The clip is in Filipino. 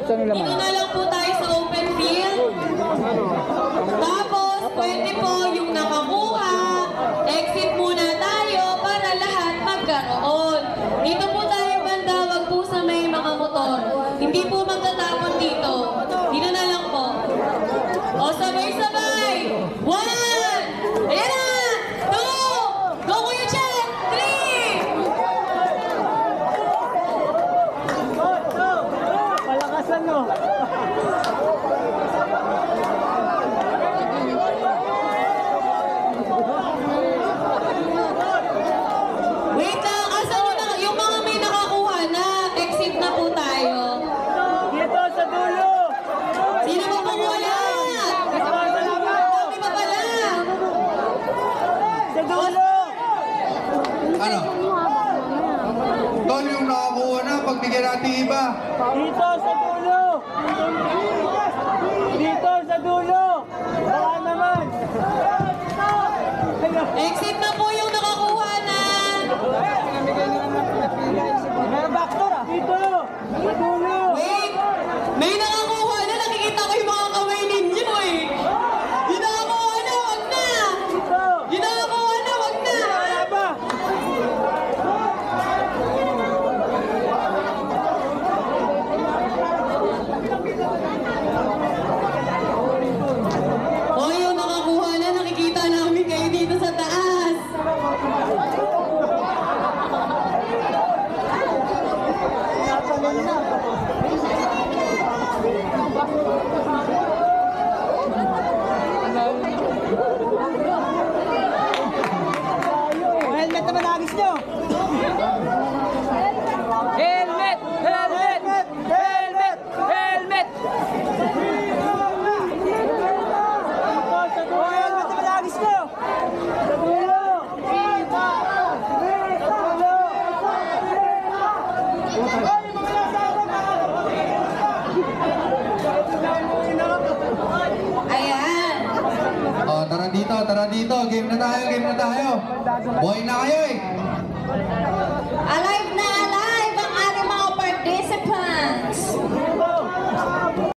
Dito na lang po tayo sa open field. Tapos, pwede po yung nakakuha, exit muna tayo para lahat magkaroon. Dito po tayo banda, wag po sa may mga motor. Hindi po magtatapon dito. Dito na lang po. O, sabay-sabay. 1! Ayan na! 2! Go, Kuya Chet! 3! Palakasan mo. Wait lang, asan yun na? Yung mga may nakakuha na, exit na po tayo. Dito sa dulo. Sino ba po wala? Kami pa pala. Sa dulo. Ano? Tol, yung nakakuha na, pagbigyan natin iba. Dito sa dulo. Dito sa dulo. Baka naman. Exit na po yung nakakuha na. Dito. Sa dulo. Wait, may nakakuha na. Nakikita ko yung mga kamay ninyo eh. Yung nakakuha na, wag na. Dito. Yung nakakuha na, wag na. Wala ba? O yung nakakuha na, nakikita namin kayo dito sa taas. Helmet naman agis nyo. Helmet! Helmet! Helmet! Helmet! Helmet naman agis nyo. Sa dulo. Ayan. O, tara dito, tara dito. Game na tayo, game na tayo. Buhay na kayo eh.